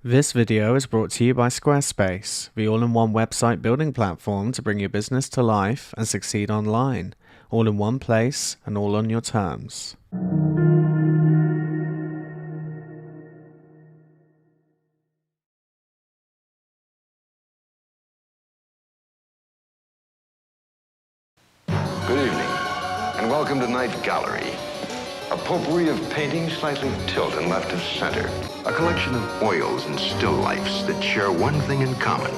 This video is brought to you by Squarespace, the all-in-one website building platform to bring your business to life and succeed online, all in one place and all on your terms. Good evening, and welcome to Night Gallery, a potpourri of paintings slightly tilted and left of center, a collection of oils and still lifes that share one thing in common.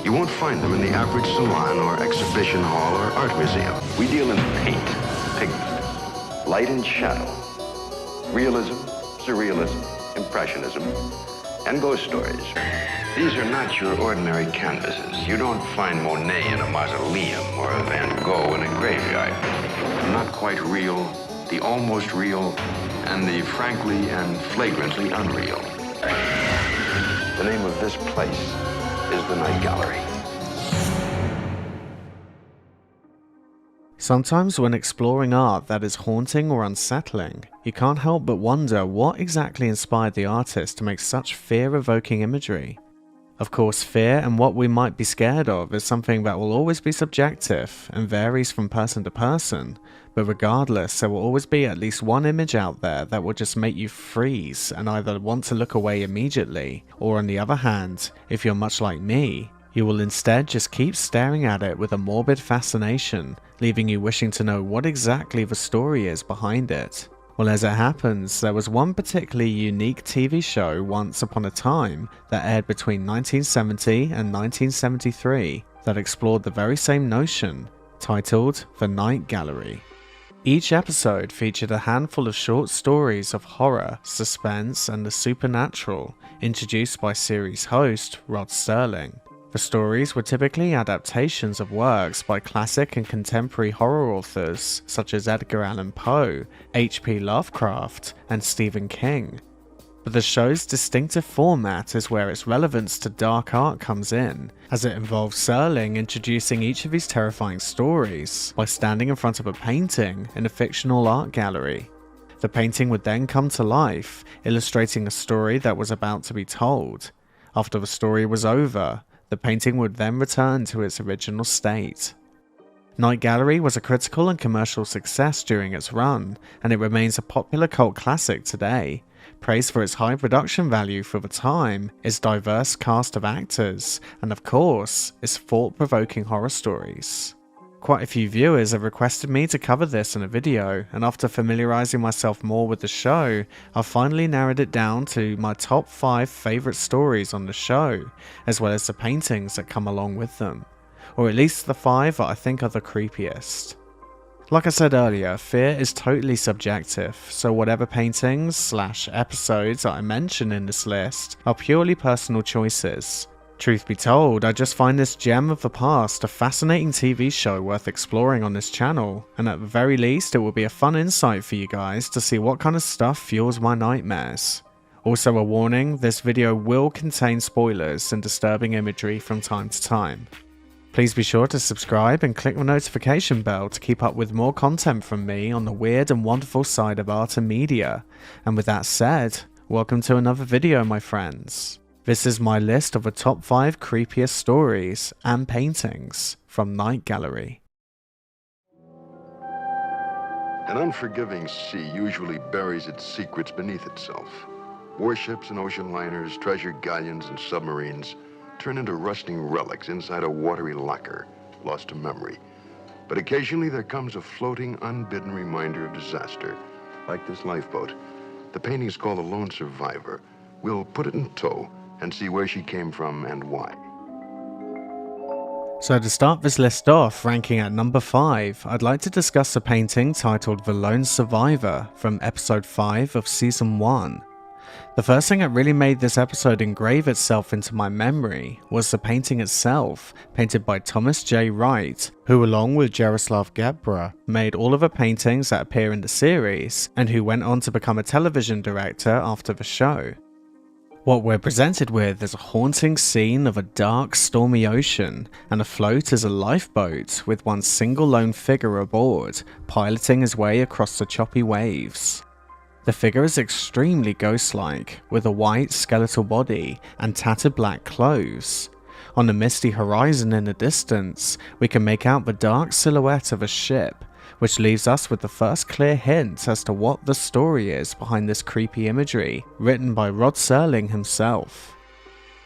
You won't find them in the average salon or exhibition hall or art museum. We deal in paint, pigment, light and shadow, realism, surrealism, impressionism, and ghost stories. These are not your ordinary canvases. You don't find Monet in a mausoleum or a Van Gogh in a graveyard. Not quite real, the almost real, and the frankly and flagrantly unreal. The name of this place is the Night Gallery. Sometimes when exploring art that is haunting or unsettling, you can't help but wonder what exactly inspired the artist to make such fear-evoking imagery. Of course, fear and what we might be scared of is something that will always be subjective and varies from person to person, but regardless, there will always be at least one image out there that will just make you freeze and either want to look away immediately, or on the other hand, if you're much like me, you will instead just keep staring at it with a morbid fascination, leaving you wishing to know what exactly the story is behind it. Well, as it happens, there was one particularly unique TV show once upon a time that aired between 1970 and 1973 that explored the very same notion, titled The Night Gallery. Each episode featured a handful of short stories of horror, suspense, and the supernatural, introduced by series host Rod Serling. The stories were typically adaptations of works by classic and contemporary horror authors such as Edgar Allan Poe, H.P. Lovecraft, and Stephen King. But the show's distinctive format is where its relevance to dark art comes in, as it involves Serling introducing each of these terrifying stories by standing in front of a painting in a fictional art gallery. The painting would then come to life, illustrating a story that was about to be told. After the story was over, the painting would then return to its original state. Night Gallery was a critical and commercial success during its run, and it remains a popular cult classic today, praised for its high production value for the time, its diverse cast of actors, and of course, its thought-provoking horror stories. Quite a few viewers have requested me to cover this in a video, and after familiarizing myself more with the show, I've finally narrowed it down to my top 5 favorite stories on the show, as well as the paintings that come along with them. Or at least the 5 that I think are the creepiest. Like I said earlier, fear is totally subjective, so whatever paintings/episodes that I mention in this list are purely personal choices. Truth be told, I just find this gem of the past a fascinating TV show worth exploring on this channel, and at the very least it will be a fun insight for you guys to see what kind of stuff fuels my nightmares. Also a warning, this video will contain spoilers and disturbing imagery from time to time. Please be sure to subscribe and click the notification bell to keep up with more content from me on the weird and wonderful side of art and media. And with that said, welcome to another video, my friends. This is my list of the top 5 creepiest stories and paintings from Night Gallery. An unforgiving sea usually buries its secrets beneath itself. Warships and ocean liners, treasure galleons and submarines turn into rusting relics inside a watery locker, lost to memory. But occasionally there comes a floating, unbidden reminder of disaster, like this lifeboat. The painting's called The Lone Survivor. We'll put it in tow and see where she came from and why. So to start this list off, ranking at number 5, I'd like to discuss a painting titled The Lone Survivor from episode 5 of season 1. The first thing that really made this episode engrave itself into my memory was the painting itself, painted by Thomas J. Wright, who along with Jaroslav Gebra made all of the paintings that appear in the series, and who went on to become a television director after the show. What we're presented with is a haunting scene of a dark, stormy ocean, and afloat is a lifeboat with one single lone figure aboard, piloting his way across the choppy waves. The figure is extremely ghost-like, with a white skeletal body and tattered black clothes. On the misty horizon in the distance, we can make out the dark silhouette of a ship, which leaves us with the first clear hint as to what the story is behind this creepy imagery, written by Rod Serling himself.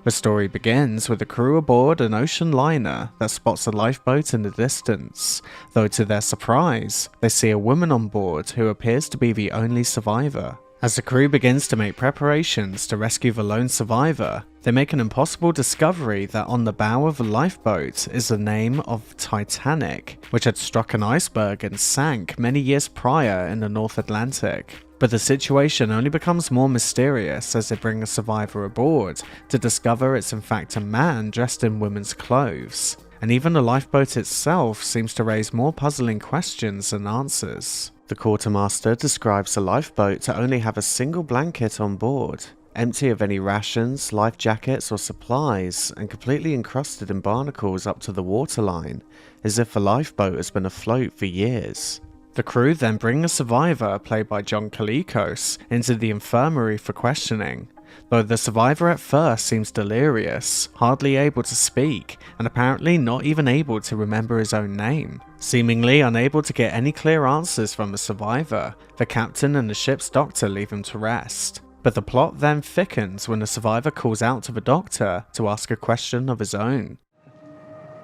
The story begins with the crew aboard an ocean liner that spots a lifeboat in the distance, though to their surprise, they see a woman on board who appears to be the only survivor. As the crew begins to make preparations to rescue the lone survivor, they make an impossible discovery that on the bow of the lifeboat is the name of Titanic, which had struck an iceberg and sank many years prior in the North Atlantic. But the situation only becomes more mysterious as they bring a survivor aboard to discover it's in fact a man dressed in women's clothes. And even the lifeboat itself seems to raise more puzzling questions than answers. The quartermaster describes the lifeboat to only have a single blanket on board, empty of any rations, life jackets or supplies, and completely encrusted in barnacles up to the waterline, as if the lifeboat has been afloat for years. The crew then bring a survivor, played by John Kalikos, into the infirmary for questioning, though the survivor at first seems delirious, hardly able to speak, and apparently not even able to remember his own name. Seemingly unable to get any clear answers from the survivor, the captain and the ship's doctor leave him to rest. But the plot then thickens when the survivor calls out to the doctor to ask a question of his own.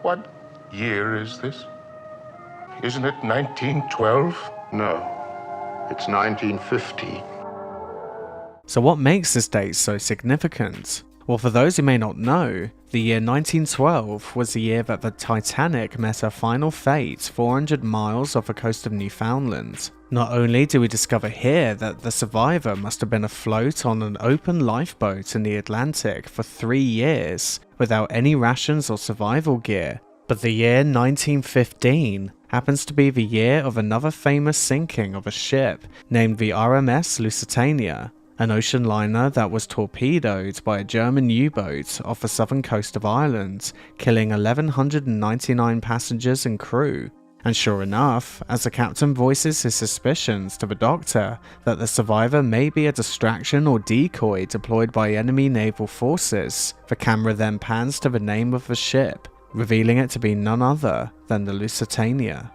What year is this? Isn't it 1912? No, it's 1950. So what makes this date so significant? Well, for those who may not know, the year 1912 was the year that the Titanic met her final fate 400 miles off the coast of Newfoundland. Not only do we discover here that the survivor must have been afloat on an open lifeboat in the Atlantic for 3 years without any rations or survival gear, but the year 1915 happens to be the year of another famous sinking of a ship named the RMS Lusitania, an ocean liner that was torpedoed by a German U-boat off the southern coast of Ireland, killing 1,199 passengers and crew. And sure enough, as the captain voices his suspicions to the doctor that the survivor may be a distraction or decoy deployed by enemy naval forces, the camera then pans to the name of the ship, revealing it to be none other than the Lusitania.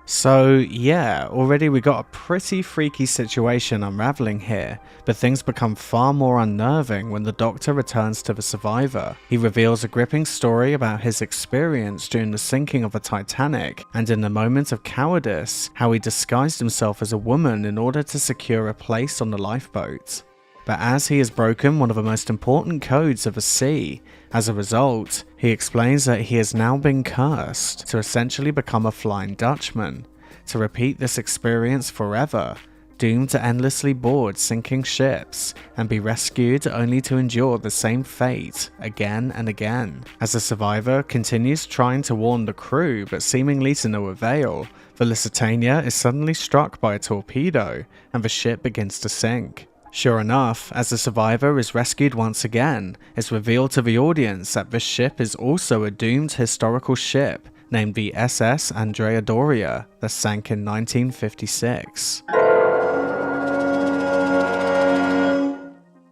So yeah, already we got a pretty freaky situation unraveling here, but things become far more unnerving when the doctor returns to the survivor. He reveals a gripping story about his experience during the sinking of the Titanic, and in the moment of cowardice, how he disguised himself as a woman in order to secure a place on the lifeboat. But as he has broken one of the most important codes of the sea, as a result, he explains that he has now been cursed to essentially become a Flying Dutchman, to repeat this experience forever, doomed to endlessly board sinking ships and be rescued only to endure the same fate again and again. As the survivor continues trying to warn the crew but seemingly to no avail, the Lusitania is suddenly struck by a torpedo and the ship begins to sink. Sure enough, as the survivor is rescued once again, it's revealed to the audience that this ship is also a doomed historical ship named the SS Andrea Doria that sank in 1956.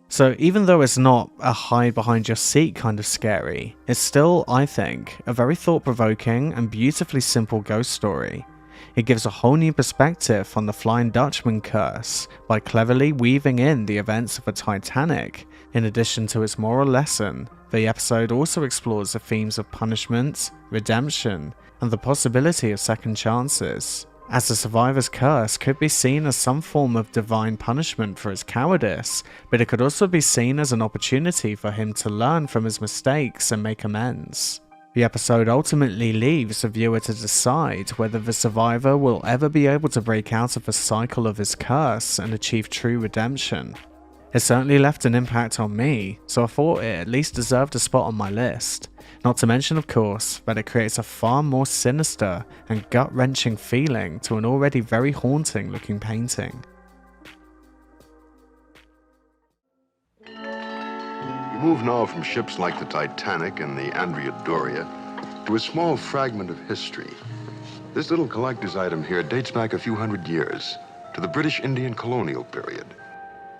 So even though it's not a hide behind your seat kind of scary, it's still, I think, a very thought-provoking and beautifully simple ghost story. It gives a whole new perspective on the Flying Dutchman curse by cleverly weaving in the events of the Titanic. In addition to its moral lesson, the episode also explores the themes of punishment, redemption, and the possibility of second chances, as the survivor's curse could be seen as some form of divine punishment for his cowardice, but it could also be seen as an opportunity for him to learn from his mistakes and make amends. The episode ultimately leaves the viewer to decide whether the survivor will ever be able to break out of the cycle of his curse and achieve true redemption. It certainly left an impact on me, so I thought it at least deserved a spot on my list. Not to mention, of course, that it creates a far more sinister and gut-wrenching feeling to an already very haunting looking painting. We move now from ships like the Titanic and the Andrea Doria to a small fragment of history. This little collector's item here dates back a few hundred years to the British Indian colonial period.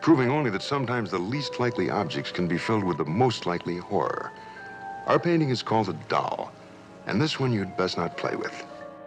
proving only that sometimes the least likely objects can be filled with the most likely horror. Our painting is called a doll, and this one you'd best not play with.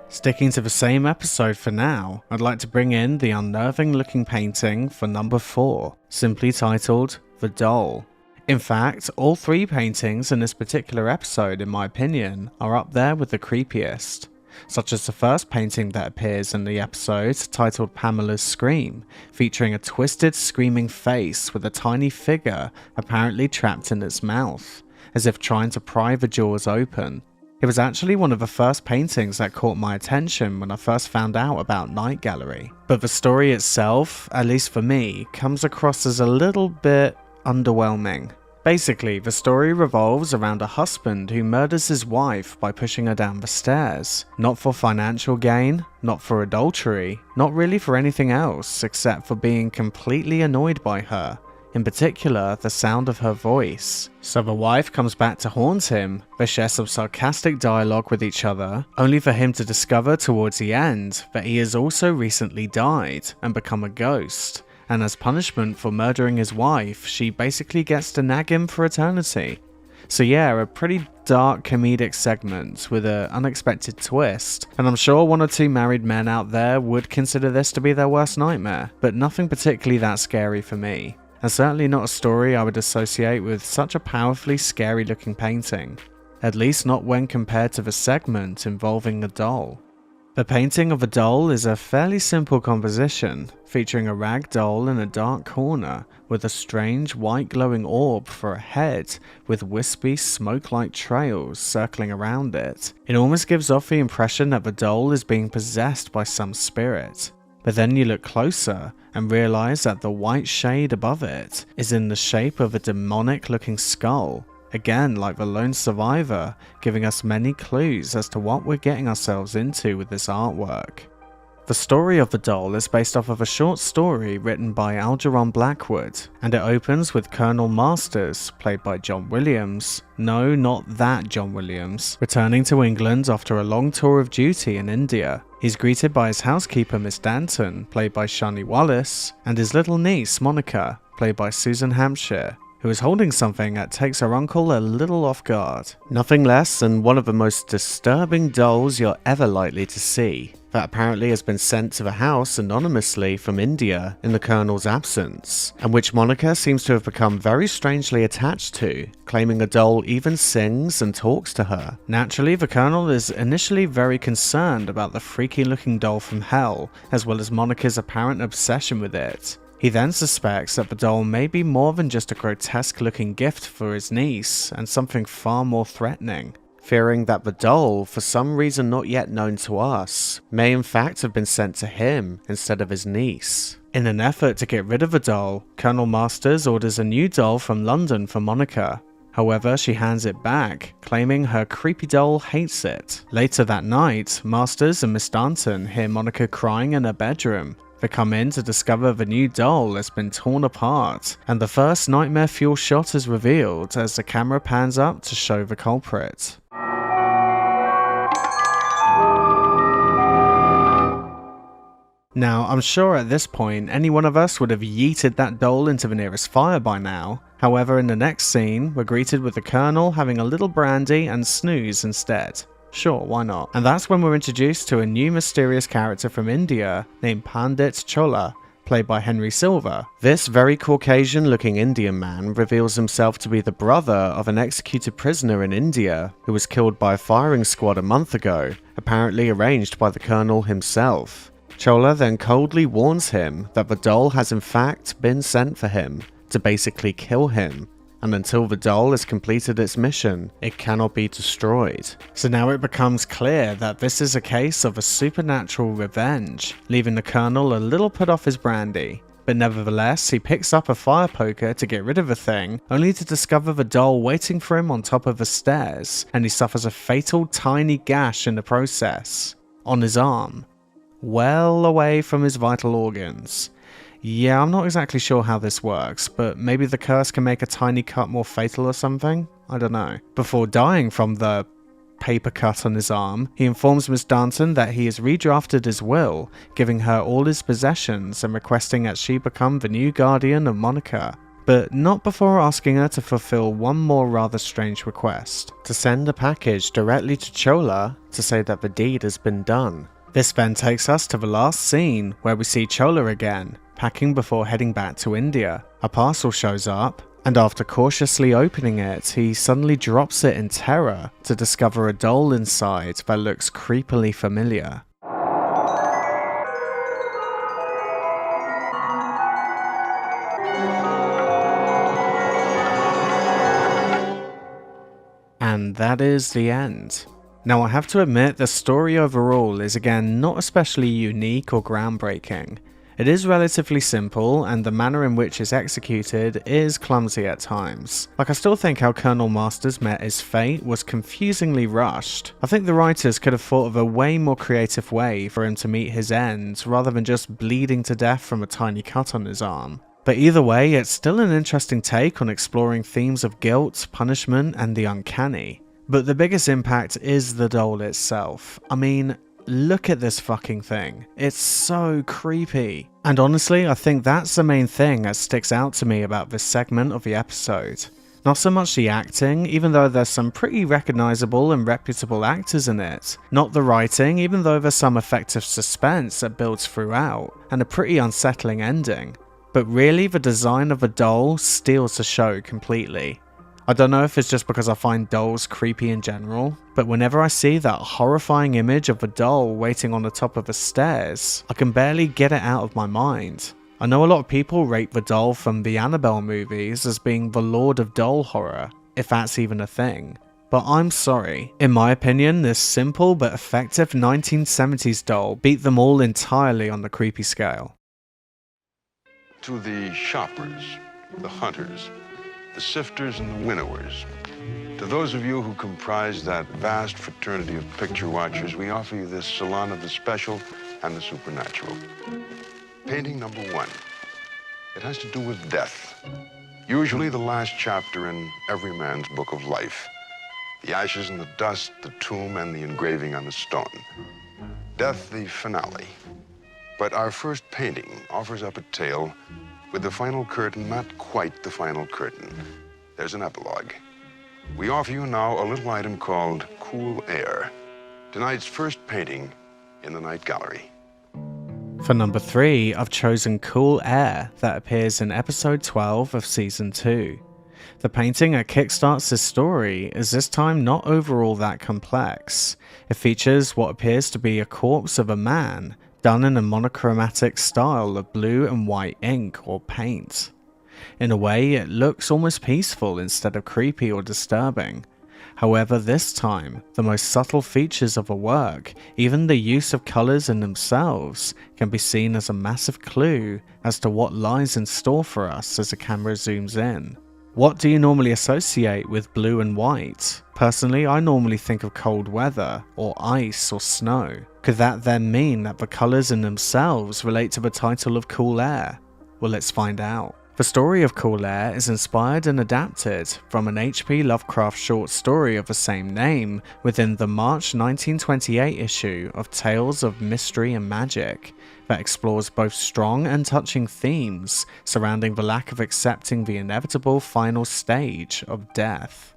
Sticking to the same episode for now, I'd like to bring in the unnerving looking painting for number 4, simply titled The Doll. In fact, all 3 paintings in this particular episode, in my opinion, are up there with the creepiest, such as the first painting that appears in the episode titled Pamela's Scream, featuring a twisted screaming face with a tiny figure apparently trapped in its mouth, as if trying to pry the jaws open. It was actually one of the first paintings that caught my attention when I first found out about Night Gallery, but the story itself, at least for me, comes across as a little bit underwhelming. Basically, the story revolves around a husband who murders his wife by pushing her down the stairs. Not for financial gain, not for adultery, not really for anything else except for being completely annoyed by her. In particular, the sound of her voice. So the wife comes back to haunt him, they share some sarcastic dialogue with each other, only for him to discover towards the end that he has also recently died and become a ghost. And as punishment for murdering his wife, she basically gets to nag him for eternity. So yeah, a pretty dark comedic segment with an unexpected twist, and I'm sure 1 or 2 married men out there would consider this to be their worst nightmare, but nothing particularly that scary for me, and certainly not a story I would associate with such a powerfully scary looking painting, at least not when compared to the segment involving a doll. The painting of a doll is a fairly simple composition, featuring a rag doll in a dark corner with a strange white glowing orb for a head with wispy smoke-like trails circling around it. It almost gives off the impression that the doll is being possessed by some spirit. But then you look closer and realize that the white shade above it is in the shape of a demonic looking skull. Again, like the lone survivor, giving us many clues as to what we're getting ourselves into with this artwork. The story of the doll is based off of a short story written by Algernon Blackwood, and it opens with Colonel Masters, played by John Williams, no, not that John Williams, returning to England after a long tour of duty in India. He's greeted by his housekeeper Miss Danton, played by Shani Wallace, and his little niece Monica, played by Susan Hampshire, who is holding something that takes her uncle a little off guard. Nothing less than one of the most disturbing dolls you're ever likely to see, that apparently has been sent to the house anonymously from India in the Colonel's absence, and which Monica seems to have become very strangely attached to, claiming the doll even sings and talks to her. Naturally, the Colonel is initially very concerned about the freaky looking doll from hell, as well as Monica's apparent obsession with it. He then suspects that the doll may be more than just a grotesque looking gift for his niece and something far more threatening, fearing that the doll, for some reason not yet known to us, may in fact have been sent to him instead of his niece. In an effort to get rid of the doll, Colonel Masters orders a new doll from London for Monica. However, she hands it back, claiming her creepy doll hates it. Later that night, Masters and Miss Danton hear Monica crying in her bedroom. They come in to discover the new doll has been torn apart, and the first nightmare fuel shot is revealed as the camera pans up to show the culprit. Now, I'm sure at this point any one of us would have yeeted that doll into the nearest fire by now. However, in the next scene, we're greeted with the Colonel having a little brandy and snooze instead. Sure, why not? And that's when we're introduced to a new mysterious character from India named Pandit Chola, played by Henry Silver. This very Caucasian-looking Indian man reveals himself to be the brother of an executed prisoner in India who was killed by a firing squad a month ago, apparently arranged by the Colonel himself. Chola then coldly warns him that the doll has in fact been sent for him, to basically kill him, and until the doll has completed its mission, it cannot be destroyed. So now it becomes clear that this is a case of a supernatural revenge, leaving the Colonel a little put off his brandy. But nevertheless, he picks up a fire poker to get rid of the thing, only to discover the doll waiting for him on top of the stairs, and he suffers a fatal tiny gash in the process, on his arm, well away from his vital organs. Yeah, I'm not exactly sure how this works, but maybe the curse can make a tiny cut more fatal or something? I don't know. Before dying from the paper cut on his arm, he informs Miss Darnton that he has redrafted his will, giving her all his possessions and requesting that she become the new guardian of Monica. But not before asking her to fulfill one more rather strange request, to send a package directly to Chola to say that the deed has been done. This then takes us to the last scene, where we see Chola again, packing before heading back to India. A parcel shows up, and after cautiously opening it, he suddenly drops it in terror to discover a doll inside that looks creepily familiar. And that is the end. Now, I have to admit, the story overall is again not especially unique or groundbreaking. It is relatively simple, and the manner in which it's executed is clumsy at times. Like, I still think how Colonel Masters met his fate was confusingly rushed. I think the writers could have thought of a way more creative way for him to meet his end, rather than just bleeding to death from a tiny cut on his arm. But either way, it's still an interesting take on exploring themes of guilt, punishment, and the uncanny. But the biggest impact is the doll itself. I mean, look at this fucking thing. It's so creepy. And honestly, I think that's the main thing that sticks out to me about this segment of the episode. Not so much the acting, even though there's some pretty recognizable and reputable actors in it. Not the writing, even though there's some effective suspense that builds throughout, and a pretty unsettling ending. But really, the design of the doll steals the show completely. I don't know if it's just because I find dolls creepy in general, but whenever I see that horrifying image of a doll waiting on the top of the stairs, I can barely get it out of my mind. I know a lot of people rate the doll from the Annabelle movies as being the lord of doll horror, if that's even a thing. But I'm sorry, in my opinion, this simple but effective 1970s doll beat them all entirely on the creepy scale. To the shoppers, the hunters, the sifters and the winnowers, to those of you who comprise that vast fraternity of picture watchers, we offer you this salon of the special and the supernatural. Painting number 1. It has to do with death. Usually the last chapter in every man's book of life. The ashes and the dust, the tomb and the engraving on the stone. Death, the finale. But our first painting offers up a tale with the final curtain not quite the final curtain. There's an epilogue. We offer you now a little item called Cool Air. Tonight's first painting in the Night Gallery. For number 3, I've chosen Cool Air, that appears in episode 12 of season 2. The painting that kickstarts this story is this time not overall that complex. It features what appears to be a corpse of a man, done in a monochromatic style of blue and white ink or paint. In a way, it looks almost peaceful instead of creepy or disturbing. However, this time, the most subtle features of the work, even the use of colours in themselves, can be seen as a massive clue as to what lies in store for us as the camera zooms in. What do you normally associate with blue and white? Personally, I normally think of cold weather, or ice, or snow. Could that then mean that the colours in themselves relate to the title of Cool Air? Well, let's find out. The story of Cool Air is inspired and adapted from an H.P. Lovecraft short story of the same name within the March 1928 issue of Tales of Mystery and Magic that explores both strong and touching themes surrounding the lack of accepting the inevitable final stage of death.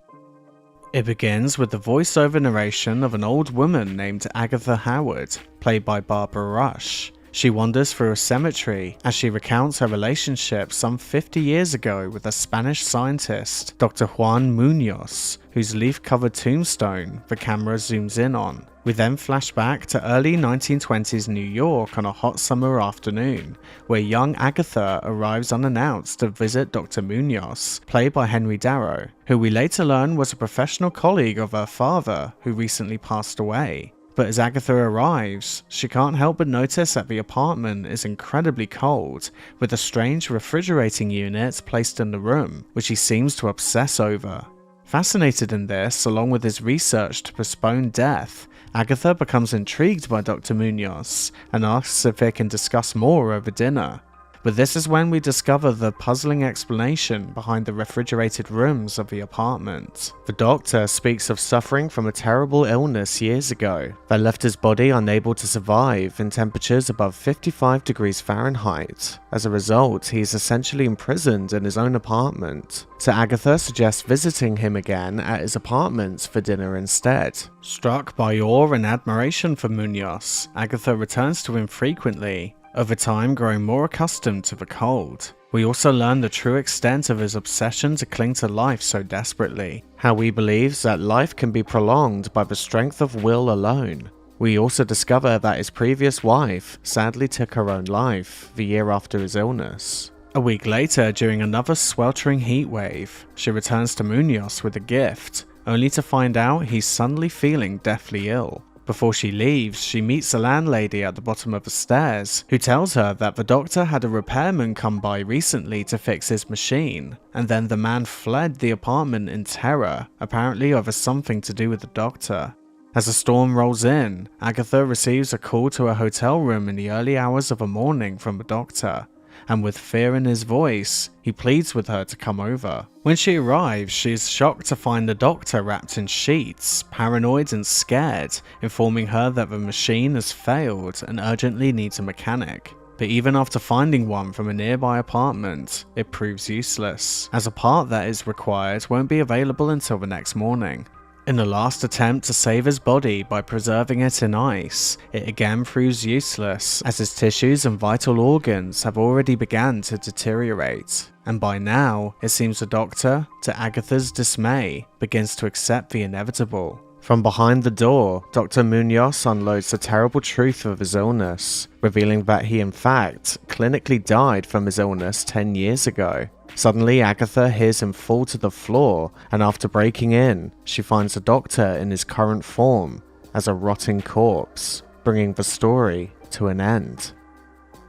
It begins with the voiceover narration of an old woman named Agatha Howard, played by Barbara Rush. She wanders through a cemetery as she recounts her relationship some 50 years ago with a Spanish scientist, Dr. Juan Munoz, whose leaf-covered tombstone the camera zooms in on. We then flash back to early 1920s New York on a hot summer afternoon, where young Agatha arrives unannounced to visit Dr. Munoz, played by Henry Darrow, who we later learn was a professional colleague of her father who recently passed away. But as Agatha arrives, she can't help but notice that the apartment is incredibly cold, with a strange refrigerating unit placed in the room, which he seems to obsess over. Fascinated in this, along with his research to postpone death, Agatha becomes intrigued by Dr. Munoz and asks if they can discuss more over dinner. But this is when we discover the puzzling explanation behind the refrigerated rooms of the apartment. The doctor speaks of suffering from a terrible illness years ago that left his body unable to survive in temperatures above 55 degrees Fahrenheit. As a result, he is essentially imprisoned in his own apartment. So Agatha suggests visiting him again at his apartment for dinner instead. Struck by awe and admiration for Munoz, Agatha returns to him frequently, over time growing more accustomed to the cold. We also learn the true extent of his obsession to cling to life so desperately, how he believes that life can be prolonged by the strength of will alone. We also discover that his previous wife sadly took her own life the year after his illness. A week later, during another sweltering heat wave, she returns to Munoz with a gift, only to find out he's suddenly feeling deathly ill. Before she leaves, she meets the landlady at the bottom of the stairs, who tells her that the doctor had a repairman come by recently to fix his machine, and then the man fled the apartment in terror, apparently over something to do with the doctor. As the storm rolls in, Agatha receives a call to a hotel room in the early hours of the morning from the doctor, and with fear in his voice, he pleads with her to come over. When she arrives, she is shocked to find the doctor wrapped in sheets, paranoid and scared, informing her that the machine has failed and urgently needs a mechanic. But even after finding one from a nearby apartment, it proves useless, as a part that is required won't be available until the next morning. In the last attempt to save his body by preserving it in ice, it again proves useless, as his tissues and vital organs have already begun to deteriorate. And by now, it seems the doctor, to Agatha's dismay, begins to accept the inevitable. From behind the door, Dr. Munoz unloads the terrible truth of his illness, revealing that he in fact clinically died from his illness 10 years ago. Suddenly, Agatha hears him fall to the floor, and after breaking in, she finds the doctor in his current form, as a rotting corpse, bringing the story to an end.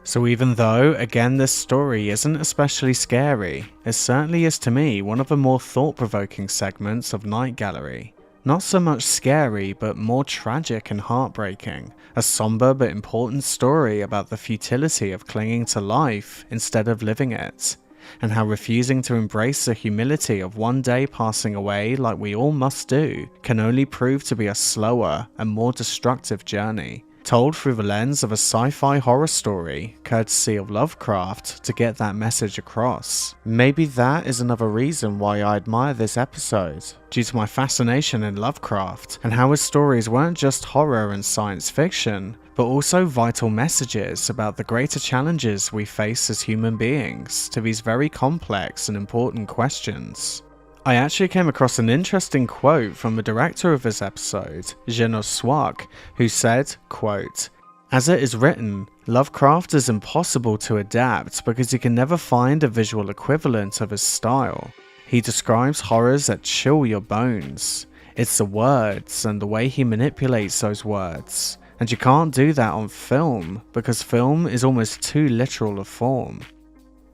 So even though, again, this story isn't especially scary, it certainly is to me one of the more thought-provoking segments of Night Gallery. Not so much scary, but more tragic and heartbreaking. A somber but important story about the futility of clinging to life instead of living it, and how refusing to embrace the humility of one day passing away like we all must do can only prove to be a slower and more destructive journey, told through the lens of a sci-fi horror story, courtesy of Lovecraft, to get that message across. Maybe that is another reason why I admire this episode, due to my fascination in Lovecraft, and how his stories weren't just horror and science fiction, but also vital messages about the greater challenges we face as human beings to these very complex and important questions. I actually came across an interesting quote from the director of this episode, Janos Swak, who said, quote, "As it is written, Lovecraft is impossible to adapt because you can never find a visual equivalent of his style. He describes horrors that chill your bones. It's the words and the way he manipulates those words. And you can't do that on film, because film is almost too literal a form."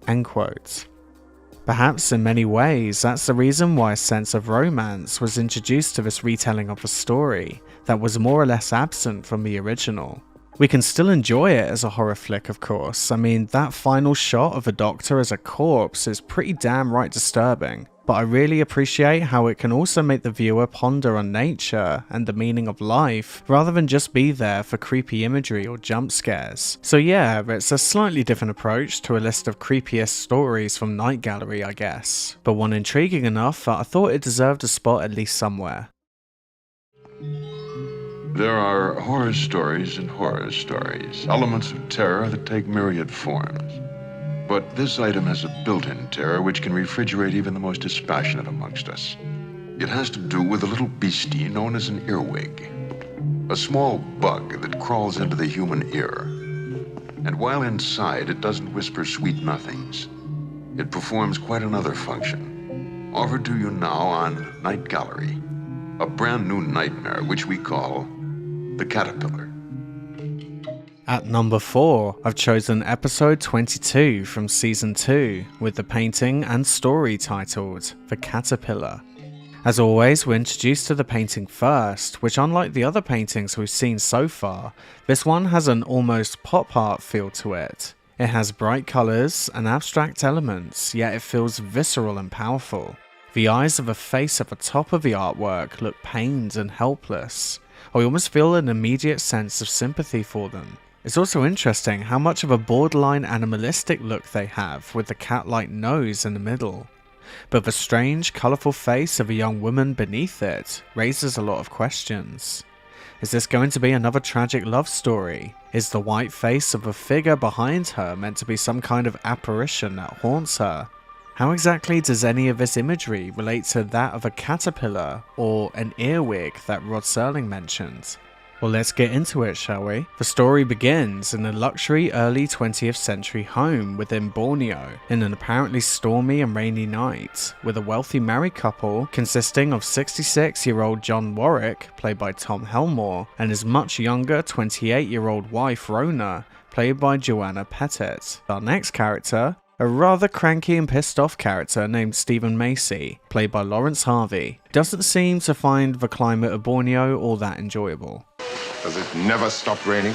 End quote. Perhaps in many ways, that's the reason why a sense of romance was introduced to this retelling of the story that was more or less absent from the original. We can still enjoy it as a horror flick, of course. I mean, that final shot of the doctor as a corpse is pretty damn right disturbing, but I really appreciate how it can also make the viewer ponder on nature and the meaning of life, rather than just be there for creepy imagery or jump scares. So yeah, it's a slightly different approach to a list of creepiest stories from Night Gallery, I guess, but one intriguing enough that I thought it deserved a spot at least somewhere. There are horror stories and horror stories, elements of terror that take myriad forms. But this item has a built-in terror which can refrigerate even the most dispassionate amongst us. It has to do with a little beastie known as an earwig, a small bug that crawls into the human ear. And while inside, it doesn't whisper sweet nothings. It performs quite another function. Offered to you now on Night Gallery, a brand new nightmare which we call the Caterpillar. At number 4, I've chosen episode 22 from season 2 with the painting and story titled The Caterpillar. As always, we're introduced to the painting first, which unlike the other paintings we've seen so far, this one has an almost pop art feel to it. It has bright colours and abstract elements, yet it feels visceral and powerful. The eyes of a face at the top of the artwork look pained and helpless. I almost feel an immediate sense of sympathy for them. It's also interesting how much of a borderline animalistic look they have with the cat-like nose in the middle. But the strange, colourful face of a young woman beneath it raises a lot of questions. Is this going to be another tragic love story? Is the white face of a figure behind her meant to be some kind of apparition that haunts her? How exactly does any of this imagery relate to that of a caterpillar or an earwig that Rod Serling mentioned? Well, let's get into it, shall we? The story begins in a luxury early 20th century home within Borneo in an apparently stormy and rainy night, with a wealthy married couple consisting of 66-year-old John Warwick, played by Tom Helmore, and his much younger 28-year-old wife Rona, played by Joanna Pettit. Our next character, a rather cranky and pissed off character named Stephen Macy, played by Lawrence Harvey, doesn't seem to find the climate of Borneo all that enjoyable. Does it never stop raining?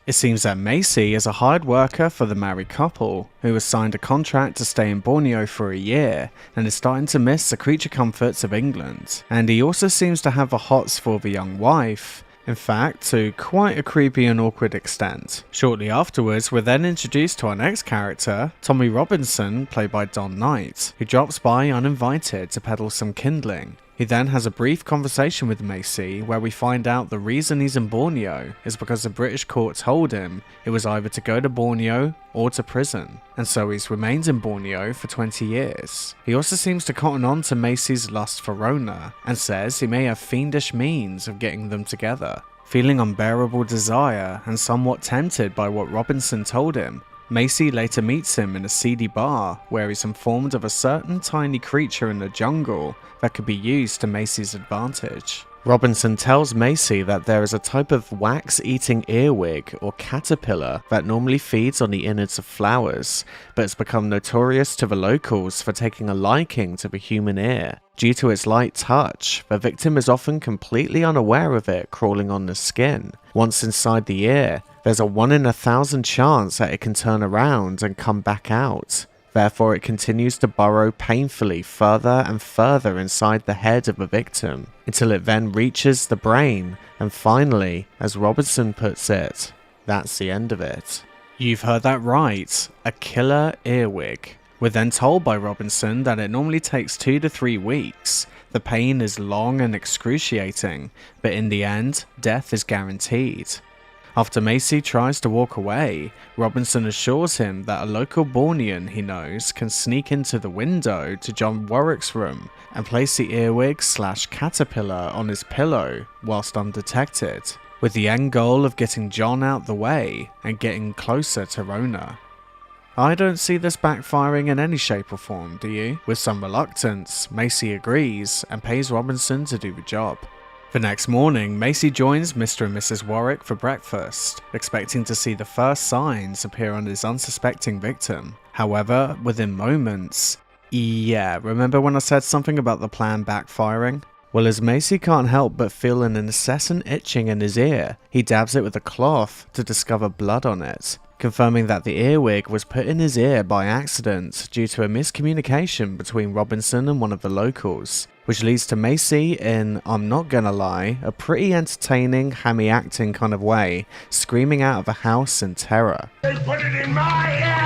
It seems that Macy is a hired worker for the married couple, who has signed a contract to stay in Borneo for a year, and is starting to miss the creature comforts of England. And he also seems to have the hots for the young wife, in fact, to quite a creepy and awkward extent. Shortly afterwards, we're then introduced to our next character, Tommy Robinson, played by Don Knight, who drops by uninvited to peddle some kindling. He then has a brief conversation with Macy where we find out the reason he's in Borneo is because the British court told him it was either to go to Borneo or to prison, and so he's remained in Borneo for 20 years. He also seems to cotton on to Macy's lust for Rona, and says he may have fiendish means of getting them together. Feeling unbearable desire and somewhat tempted by what Robinson told him, Macy later meets him in a seedy bar where he's informed of a certain tiny creature in the jungle that could be used to Macy's advantage. Robinson tells Macy that there is a type of wax-eating earwig or caterpillar that normally feeds on the innards of flowers, but has become notorious to the locals for taking a liking to the human ear. Due to its light touch, the victim is often completely unaware of it crawling on the skin. Once inside the ear, there's a 1 in 1,000 chance that it can turn around and come back out. Therefore, it continues to burrow painfully further and further inside the head of the victim, until it then reaches the brain, and finally, as Robinson puts it, that's the end of it. You've heard that right, a killer earwig. We're then told by Robinson that it normally takes 2 to 3 weeks. The pain is long and excruciating, but in the end, death is guaranteed. After Macy tries to walk away, Robinson assures him that a local Bornean he knows can sneak into the window to John Warwick's room and place the earwig/caterpillar on his pillow whilst undetected, with the end goal of getting John out the way and getting closer to Rona. I don't see this backfiring in any shape or form, do you? With some reluctance, Macy agrees and pays Robinson to do the job. The next morning, Macy joins Mr. and Mrs. Warwick for breakfast, expecting to see the first signs appear on his unsuspecting victim. However, within moments... Yeah, remember when I said something about the plan backfiring? Well, as Macy can't help but feel an incessant itching in his ear, he dabs it with a cloth to discover blood on it, confirming that the earwig was put in his ear by accident due to a miscommunication between Robinson and one of the locals, which leads to Macy in, I'm not gonna lie, a pretty entertaining, hammy acting kind of way, screaming out of the house in terror. They put it in my ear!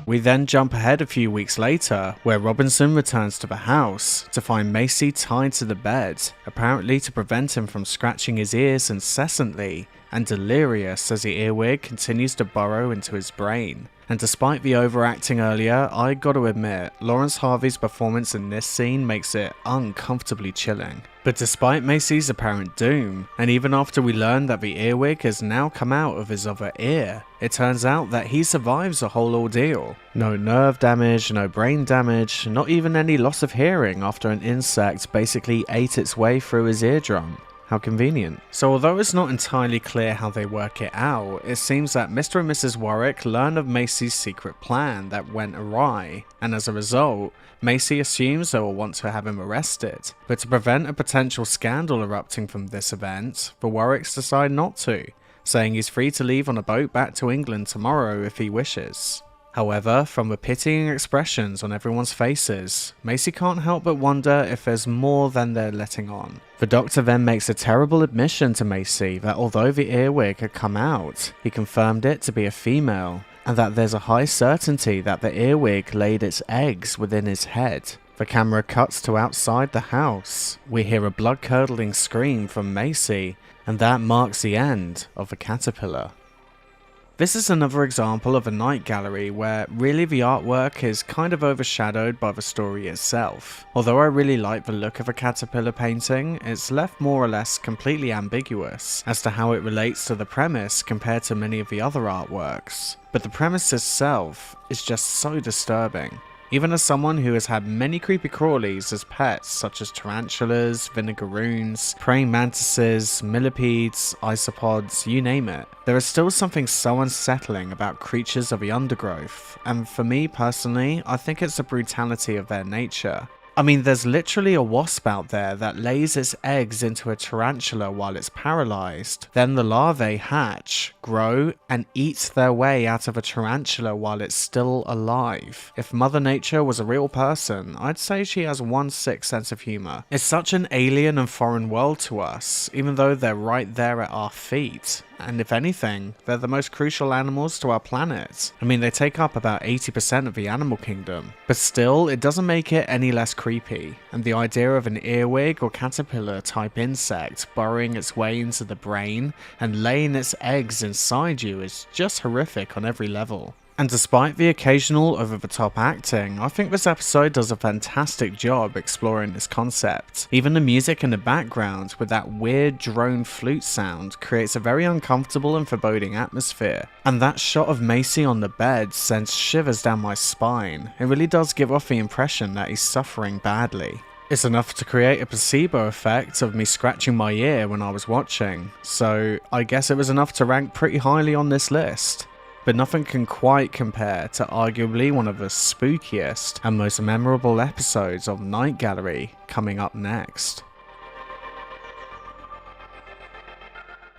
We then jump ahead a few weeks later, where Robinson returns to the house to find Macy tied to the bed, apparently to prevent him from scratching his ears incessantly, and delirious as the earwig continues to burrow into his brain. And despite the overacting earlier, I gotta admit, Lawrence Harvey's performance in this scene makes it uncomfortably chilling. But despite Macy's apparent doom, and even after we learn that the earwig has now come out of his other ear, it turns out that he survives the whole ordeal. No nerve damage, no brain damage, not even any loss of hearing after an insect basically ate its way through his eardrum. How convenient. So although it's not entirely clear how they work it out, it seems that Mr. and Mrs. Warwick learn of Macy's secret plan that went awry, and as a result, Macy assumes they will want to have him arrested. But to prevent a potential scandal erupting from this event, the Warwicks decide not to, saying he's free to leave on a boat back to England tomorrow if he wishes. However, from the pitying expressions on everyone's faces, Macy can't help but wonder if there's more than they're letting on. The doctor then makes a terrible admission to Macy that although the earwig had come out, he confirmed it to be a female, and that there's a high certainty that the earwig laid its eggs within his head. The camera cuts to outside the house. We hear a blood-curdling scream from Macy, and that marks the end of the caterpillar. This is another example of a night gallery where really the artwork is kind of overshadowed by the story itself. Although I really like the look of a caterpillar painting, it's left more or less completely ambiguous as to how it relates to the premise compared to many of the other artworks. But the premise itself is just so disturbing. Even as someone who has had many creepy crawlies as pets such as tarantulas, vinegaroons, praying mantises, millipedes, isopods, you name it, there is still something so unsettling about creatures of the undergrowth, and for me personally, I think it's the brutality of their nature. I mean, there's literally a wasp out there that lays its eggs into a tarantula while it's paralyzed. Then the larvae hatch, grow, and eat their way out of a tarantula while it's still alive. If Mother Nature was a real person, I'd say she has one sick sense of humor. It's such an alien and foreign world to us, even though they're right there at our feet. And if anything, they're the most crucial animals to our planet. I mean, they take up about 80% of the animal kingdom. But still, it doesn't make it any less creepy. And the idea of an earwig or caterpillar type insect burrowing its way into the brain and laying its eggs inside you is just horrific on every level. And despite the occasional over-the-top acting, I think this episode does a fantastic job exploring this concept. Even the music in the background with that weird drone flute sound creates a very uncomfortable and foreboding atmosphere. And that shot of Macy on the bed sends shivers down my spine. It really does give off the impression that he's suffering badly. It's enough to create a placebo effect of me scratching my ear when I was watching, so I guess it was enough to rank pretty highly on this list. But nothing can quite compare to arguably one of the spookiest and most memorable episodes of Night Gallery coming up next.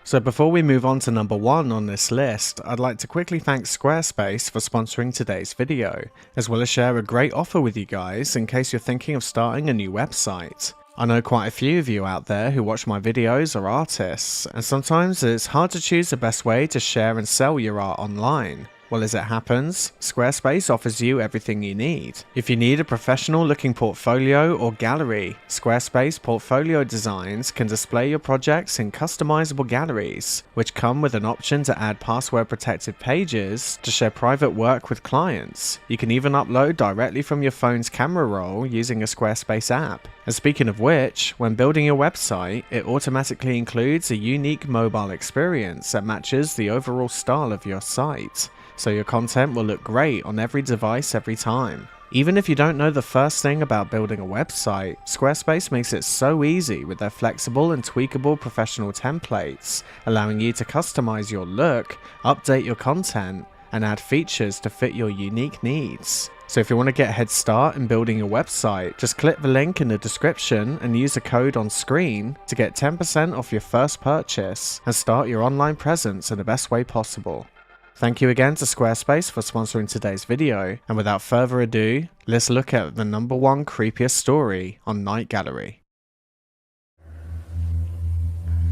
So before we move on to number 1 on this list, I'd like to quickly thank Squarespace for sponsoring today's video, as well as share a great offer with you guys in case you're thinking of starting a new website. I know quite a few of you out there who watch my videos are artists, and sometimes it's hard to choose the best way to share and sell your art online. Well, as it happens, Squarespace offers you everything you need. If you need a professional looking portfolio or gallery, Squarespace Portfolio Designs can display your projects in customizable galleries, which come with an option to add password protected pages to share private work with clients. You can even upload directly from your phone's camera roll using a Squarespace app. And speaking of which, when building your website, it automatically includes a unique mobile experience that matches the overall style of your site, so your content will look great on every device every time. Even if you don't know the first thing about building a website, Squarespace makes it so easy with their flexible and tweakable professional templates, allowing you to customize your look, update your content, and add features to fit your unique needs. So if you want to get a head start in building your website, just click the link in the description and use the code on screen to get 10% off your first purchase and start your online presence in the best way possible. Thank you again to Squarespace for sponsoring today's video, and without further ado, let's look at the number 1 creepiest story on Night Gallery.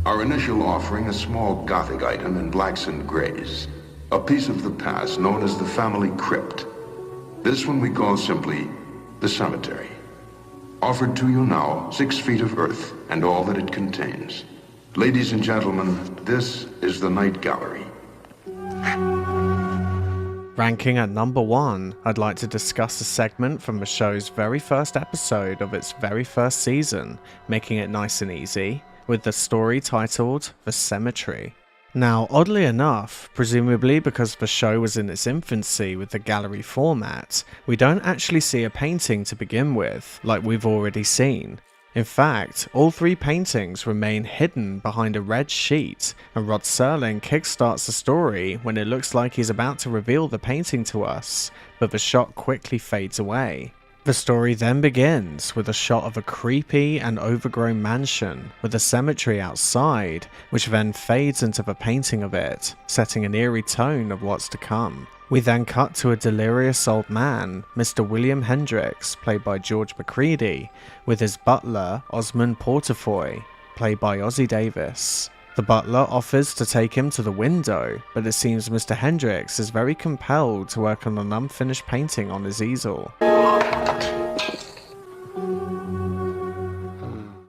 Our initial offering, a small Gothic item in blacks and grays. A piece of the past known as the family crypt. This one we call simply the cemetery. Offered to you now, 6 feet of earth and all that it contains. Ladies and gentlemen, this is the Night Gallery. Ranking at number 1, I'd like to discuss a segment from the show's very first episode of its very first season, making it nice and easy, with the story titled The Cemetery. Now, oddly enough, presumably because the show was in its infancy with the gallery format, we don't actually see a painting to begin with, like we've already seen. In fact, all 3 paintings remain hidden behind a red sheet, and Rod Serling kickstarts the story when it looks like he's about to reveal the painting to us, but the shot quickly fades away. The story then begins with a shot of a creepy and overgrown mansion with a cemetery outside, which then fades into the painting of it, setting an eerie tone of what's to come. We then cut to a delirious old man, Mr. William Hendricks, played by George McCready, with his butler, Osmond Portafoy, played by Ozzie Davis. The butler offers to take him to the window, but it seems Mr. Hendricks is very compelled to work on an unfinished painting on his easel.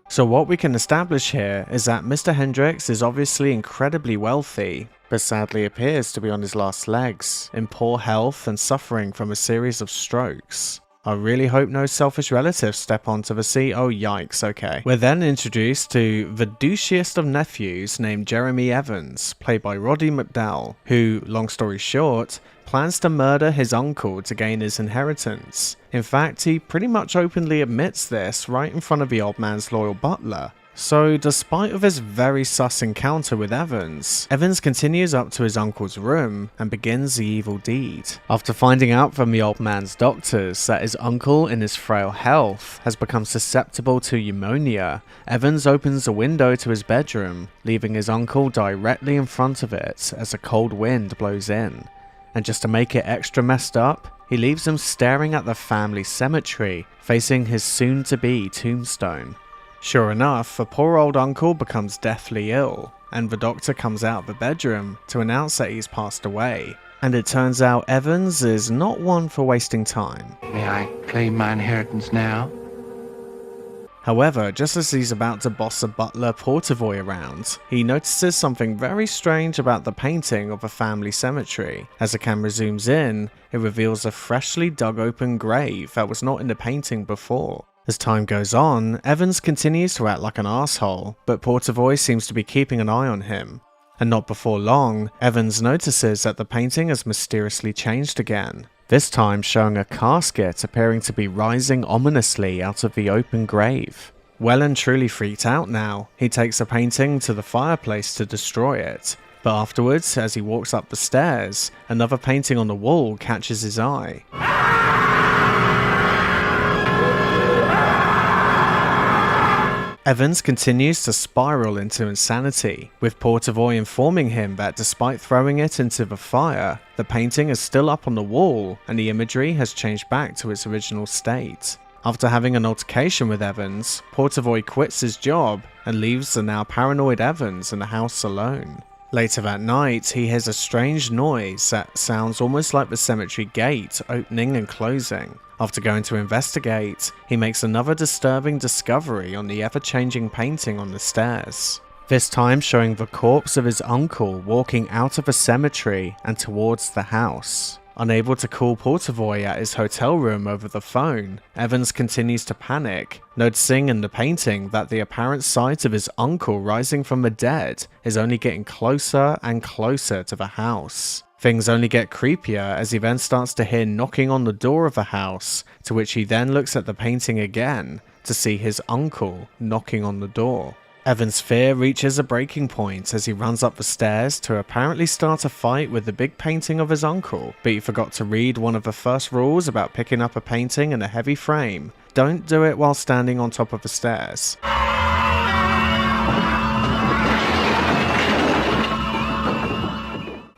So what we can establish here is that Mr. Hendricks is obviously incredibly wealthy, but sadly appears to be on his last legs, in poor health and suffering from a series of strokes. I really hope no selfish relatives step onto the sea. Oh yikes, okay. We're then introduced to the douchiest of nephews named Jeremy Evans, played by Roddy McDowall, who, long story short, plans to murder his uncle to gain his inheritance. In fact, he pretty much openly admits this right in front of the old man's loyal butler. So, despite of his very sus encounter with Evans, Evans continues up to his uncle's room and begins the evil deed. After finding out from the old man's doctors that his uncle in his frail health has become susceptible to pneumonia, Evans opens a window to his bedroom, leaving his uncle directly in front of it as a cold wind blows in. And just to make it extra messed up, he leaves him staring at the family cemetery, facing his soon-to-be tombstone. Sure enough, the poor old uncle becomes deathly ill, and the doctor comes out of the bedroom to announce that he's passed away. And it turns out Evans is not one for wasting time. May I claim my inheritance now? However, just as he's about to boss the butler Portavoy around, he notices something very strange about the painting of a family cemetery. As the camera zooms in, it reveals a freshly dug open grave that was not in the painting before. As time goes on, Evans continues to act like an asshole, but Portavoy seems to be keeping an eye on him. And not before long, Evans notices that the painting has mysteriously changed again, this time showing a casket appearing to be rising ominously out of the open grave. Well and truly freaked out now, he takes the painting to the fireplace to destroy it, but afterwards, as he walks up the stairs, another painting on the wall catches his eye. Evans continues to spiral into insanity, with Portavoy informing him that despite throwing it into the fire, the painting is still up on the wall and the imagery has changed back to its original state. After having an altercation with Evans, Portavoy quits his job and leaves the now paranoid Evans in the house alone. Later that night, he hears a strange noise that sounds almost like the cemetery gate opening and closing. After going to investigate, he makes another disturbing discovery on the ever-changing painting on the stairs. This time showing the corpse of his uncle walking out of a cemetery and towards the house. Unable to call Portavoy at his hotel room over the phone, Evans continues to panic, noticing in the painting that the apparent sight of his uncle rising from the dead is only getting closer and closer to the house. Things only get creepier as he then starts to hear knocking on the door of the house, to which he then looks at the painting again to see his uncle knocking on the door. Evans' fear reaches a breaking point as he runs up the stairs to apparently start a fight with the big painting of his uncle, but he forgot to read one of the first rules about picking up a painting in a heavy frame. Don't do it while standing on top of the stairs.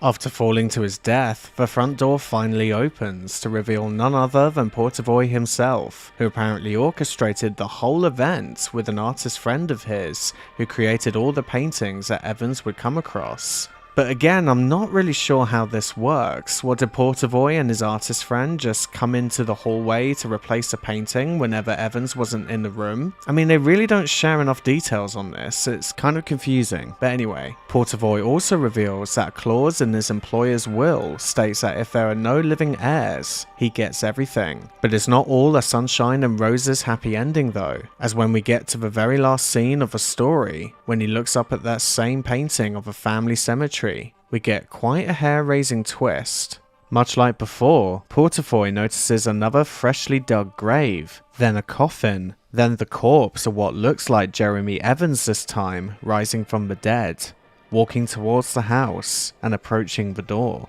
After falling to his death, the front door finally opens to reveal none other than Portavoy himself, who apparently orchestrated the whole event with an artist friend of his, who created all the paintings that Evans would come across. But again, I'm not really sure how this works. What, did Portavoy and his artist friend just come into the hallway to replace a painting whenever Evans wasn't in the room? I mean, they really don't share enough details on this. It's kind of confusing. But anyway, Portavoy also reveals that a clause in his employer's will states that if there are no living heirs, he gets everything. But it's not all a sunshine and roses happy ending though, as when we get to the very last scene of the story, when he looks up at that same painting of a family cemetery, we get quite a hair-raising twist. Much like before, Portavoy notices another freshly dug grave, then a coffin, then the corpse of what looks like Jeremy Evans this time, rising from the dead, walking towards the house and approaching the door.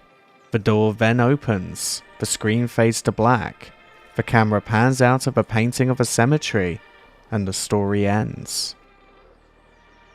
The door then opens, the screen fades to black, The camera pans out of a painting of a cemetery, and the story ends.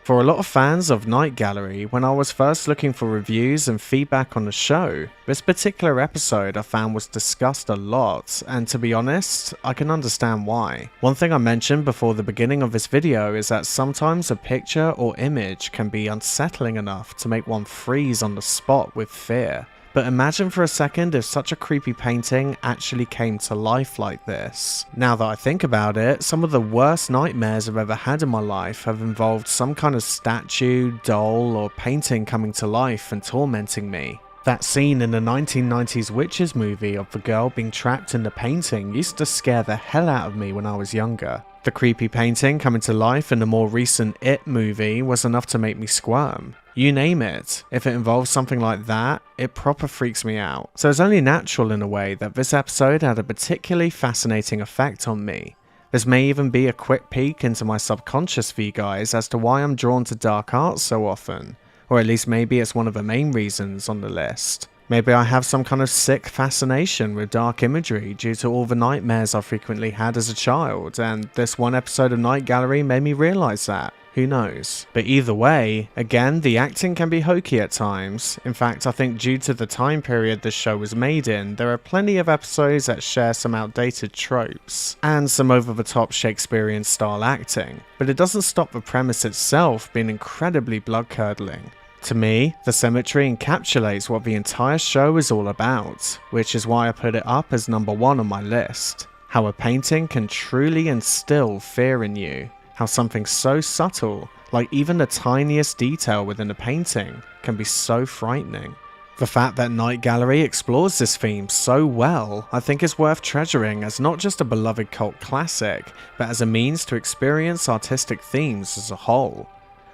For a lot of fans of Night Gallery, when I was first looking for reviews and feedback on the show, this particular episode I found was discussed a lot, and to be honest, I can understand why. One thing I mentioned before the beginning of this video is that sometimes a picture or image can be unsettling enough to make one freeze on the spot with fear. But imagine for a second if such a creepy painting actually came to life like this. Now that I think about it, some of the worst nightmares I've ever had in my life have involved some kind of statue, doll, or painting coming to life and tormenting me. That scene in the 1990s Witches movie of the girl being trapped in the painting used to scare the hell out of me when I was younger. The creepy painting coming to life in the more recent It movie was enough to make me squirm. You name it, if it involves something like that, it proper freaks me out. So it's only natural in a way that this episode had a particularly fascinating effect on me. This may even be a quick peek into my subconscious for you guys as to why I'm drawn to dark art so often. Or at least maybe it's one of the main reasons on the list. Maybe I have some kind of sick fascination with dark imagery due to all the nightmares I frequently had as a child, and this one episode of Night Gallery made me realise that. Who knows? But either way, again, the acting can be hokey at times. In fact, I think due to the time period this show was made in, there are plenty of episodes that share some outdated tropes, and some over-the-top Shakespearean style acting. But it doesn't stop the premise itself being incredibly blood-curdling. To me, the cemetery encapsulates what the entire show is all about, which is why I put it up as number 1 on my list. How a painting can truly instill fear in you. How something so subtle, like even the tiniest detail within a painting, can be so frightening. The fact that Night Gallery explores this theme so well, I think is worth treasuring as not just a beloved cult classic, but as a means to experience artistic themes as a whole.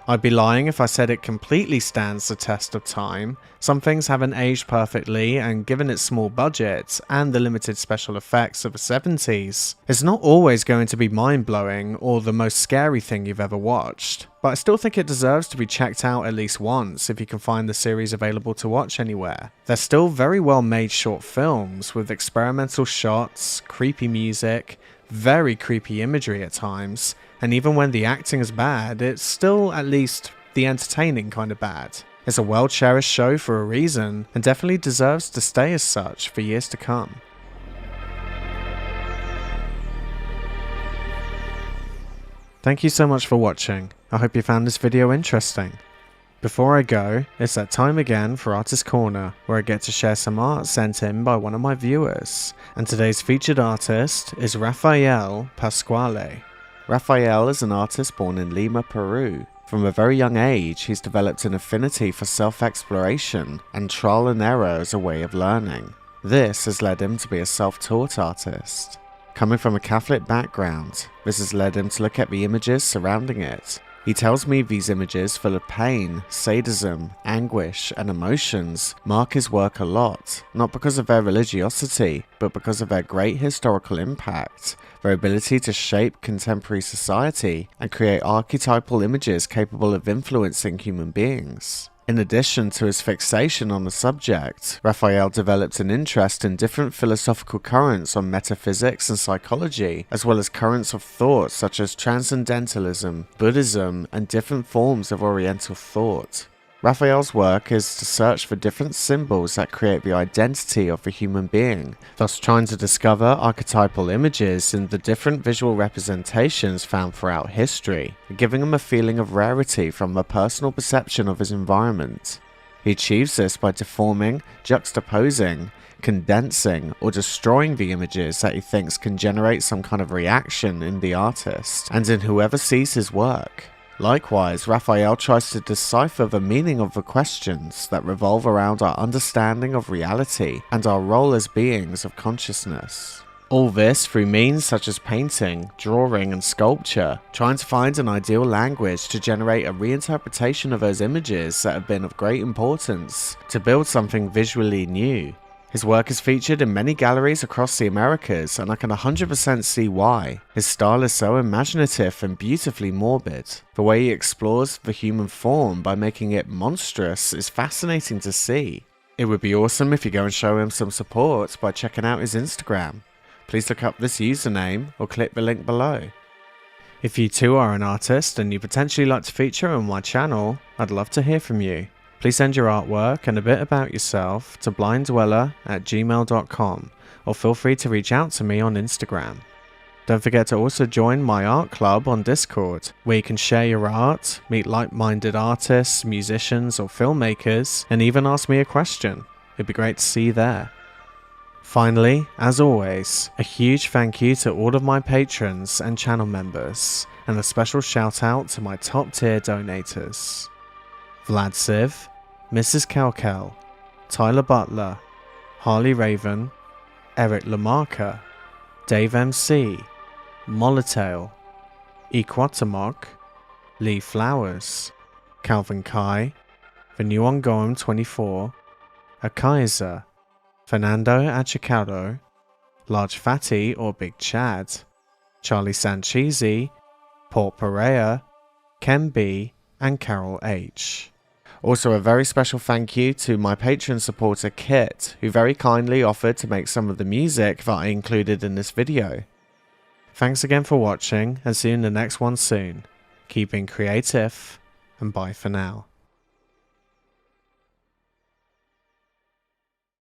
I'd be lying if I said it completely stands the test of time. Some things haven't aged perfectly, and given its small budget and the limited special effects of the 70s, it's not always going to be mind-blowing or the most scary thing you've ever watched. But I still think it deserves to be checked out at least once if you can find the series available to watch anywhere. They're still very well made short films with experimental shots, creepy music, very creepy imagery at times, and even when the acting is bad, it's still at least the entertaining kind of bad. It's a well-cherished show for a reason, and definitely deserves to stay as such for years to come. Thank you so much for watching. I hope you found this video interesting. Before I go, it's that time again for Artist Corner, where I get to share some art sent in by one of my viewers, and today's featured artist is Rafael Pasquale. Rafael is an artist born in Lima, Peru. From a very young age, he's developed an affinity for self-exploration and trial and error as a way of learning. This has led him to be a self-taught artist. Coming from a Catholic background, this has led him to look at the images surrounding it. He tells me these images full of pain, sadism, anguish, and emotions mark his work a lot, not because of their religiosity, but because of their great historical impact, their ability to shape contemporary society, and create archetypal images capable of influencing human beings. In addition to his fixation on the subject, Raphael developed an interest in different philosophical currents on metaphysics and psychology, as well as currents of thought such as transcendentalism, Buddhism, and different forms of Oriental thought. Raphael's work is to search for different symbols that create the identity of the human being, thus trying to discover archetypal images in the different visual representations found throughout history, giving him a feeling of rarity from the personal perception of his environment. He achieves this by deforming, juxtaposing, condensing, or destroying the images that he thinks can generate some kind of reaction in the artist, and in whoever sees his work. Likewise, Raphael tries to decipher the meaning of the questions that revolve around our understanding of reality and our role as beings of consciousness. All this through means such as painting, drawing, and sculpture, trying to find an ideal language to generate a reinterpretation of those images that have been of great importance to build something visually new. His work is featured in many galleries across the Americas, and I can 100% see why. His style is so imaginative and beautifully morbid. The way he explores the human form by making it monstrous is fascinating to see. It would be awesome if you go and show him some support by checking out his Instagram. please look up this username or click the link below. If you too are an artist and you potentially like to feature on my channel, I'd love to hear from you. Please send your artwork and a bit about yourself to blinddweller@gmail.com, or feel free to reach out to me on Instagram. Don't forget to also join my art club on Discord, where you can share your art, meet like-minded artists, musicians or filmmakers, and even ask me a question. It'd be great to see you there. Finally, as always, a huge thank you to all of my patrons and channel members, and a special shout out to my top tier donators. Vlad Civ, Mrs. Kelkel, Tyler Butler, Harley Raven, Eric Lamarca, Dave MC, Molitail, Equatamok, Lee Flowers, Calvin Kai, The New Ongoing 24, Akaiza, Fernando Achicado, Large Fatty or Big Chad, Charlie Sancheezy, Paul Pereira, Ken B, and Carol H. Also a very special thank you to my Patreon supporter Kit, who very kindly offered to make some of the music that I included in this video. Thanks again for watching, and see you in the next one soon. Keep being creative, and bye for now.